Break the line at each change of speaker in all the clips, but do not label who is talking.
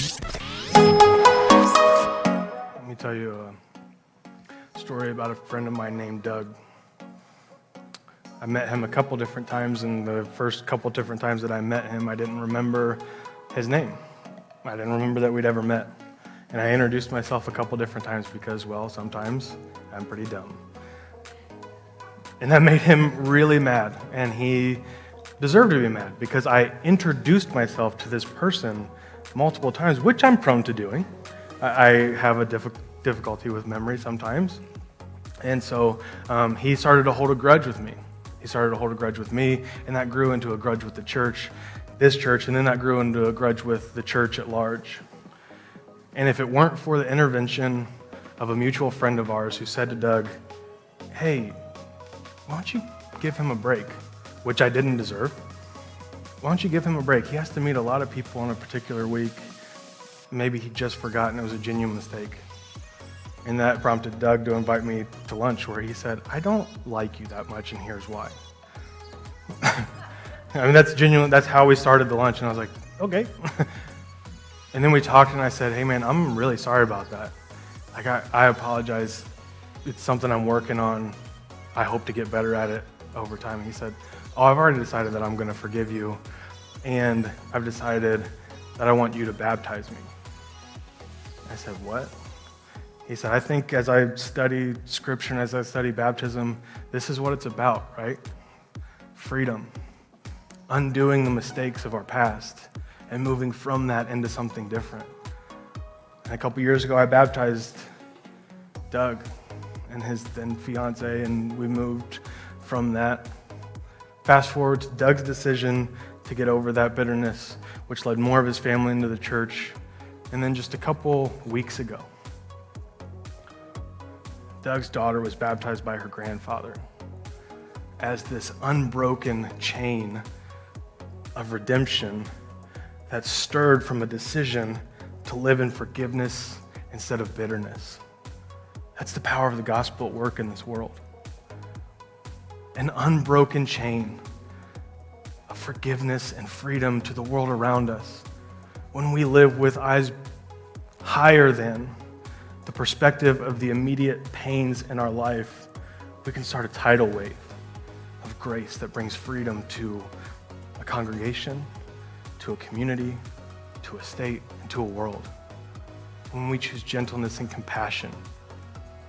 Let me tell you a story about a friend of mine named Doug. I met him a couple different times, and the first couple different times that I met him, I didn't remember his name. I didn't remember that we'd ever met. And I introduced myself a couple different times because, well, sometimes I'm pretty dumb. And that made him really mad, and he deserved to be mad because I introduced myself to this person multiple times, which I'm prone to doing. I have a difficulty with memory sometimes. And so he started to hold a grudge with me. And that grew into a grudge with the church, this church, and then that grew into a grudge with the church at large. And if it weren't for the intervention of a mutual friend of ours who said to Doug, hey, why don't you give him a break? Which I didn't deserve. Why don't you give him a break? He has to meet a lot of people in a particular week. Maybe he just forgot and it was a genuine mistake. And that prompted Doug to invite me to lunch where he said, I don't like you that much and here's why. I mean, that's genuine. That's how we started the lunch. And I was like, okay. And then we talked and I said, hey man, I'm really sorry about that. Like, I apologize. It's something I'm working on. I hope to get better at it over time. And he said, oh, I've already decided that I'm going to forgive you. And I've decided that I want you to baptize me. I said, what? He said, I think as I study scripture and as I study baptism, this is what it's about, right? Freedom. Undoing the mistakes of our past and moving from that into something different. And a couple years ago, I baptized Doug and his then fiance, and we moved from that. Fast forward to Doug's decision to get over that bitterness, which led more of his family into the church. And then just a couple weeks ago, Doug's daughter was baptized by her grandfather as this unbroken chain of redemption that stirred from a decision to live in forgiveness instead of bitterness. That's the power of the gospel at work in this world. An unbroken chain of forgiveness and freedom to the world around us. When we live with eyes higher than the perspective of the immediate pains in our life, we can start a tidal wave of grace that brings freedom to a congregation, to a community, to a state, and to a world. When we choose gentleness and compassion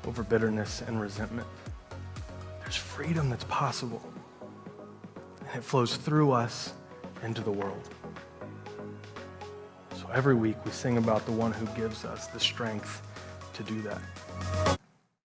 over bitterness and resentment, there's freedom that's possible, and it flows through us into the world. So every week we sing about the one who gives us the strength to do that.